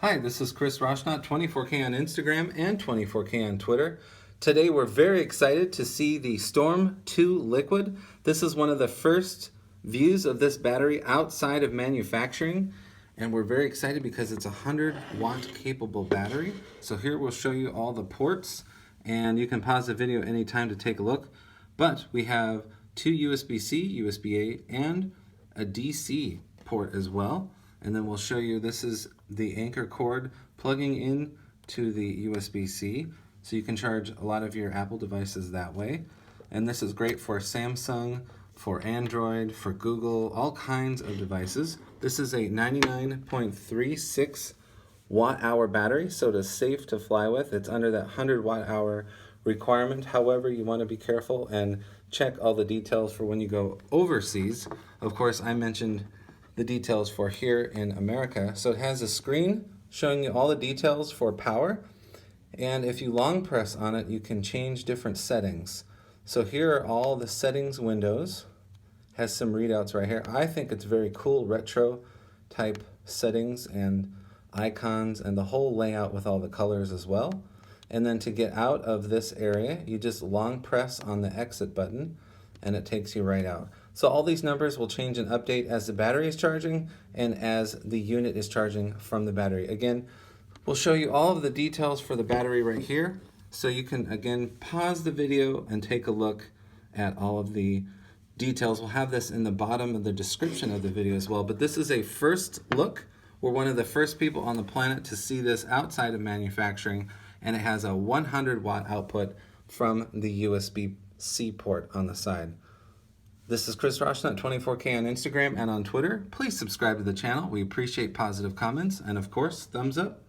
Hi, this is Chris Roshnot, 24K on Instagram and 24K on Twitter. Today we're very excited to see the Storm 2 Liquid. This is one of the first views of this battery outside of manufacturing, and we're very excited because it's a 100-watt capable battery. So here we'll show you all the ports, and you can pause the video anytime to take a look. But we have two USB-C, USB-A, and a DC port as well. And then we'll show you, this is the anchor cord plugging in to the USB-C, so you can charge a lot of your Apple devices that way. And this is great for Samsung, for Android, for Google, all kinds of devices. This is a 99.36 watt-hour battery, so it is safe to fly with. It's under that 100 watt-hour requirement. However, you want to be careful and check all the details for when you go overseas. Of course, I mentioned the details for here in America. So it has a screen showing you all the details for power, and if you long press on it, you can change different settings. So here are all the settings windows. Has some readouts right here. I think it's very cool, retro type settings and icons and the whole layout with all the colors as well. And then to get out of this area, you just long press on the exit button and it takes you right out. So all these numbers will change and update as the battery is charging and as the unit is charging from the battery. Again, we'll show you all of the details for the battery right here. So you can, again, pause the video and take a look at all of the details. We'll have this in the bottom of the description of the video as well. But this is a first look. We're one of the first people on the planet to see this outside of manufacturing, and it has a 100-watt output from the USB-C port on the side. This is Chris Roshnot, 24K on Instagram and on Twitter. Please subscribe to the channel. We appreciate positive comments and, of course, thumbs up.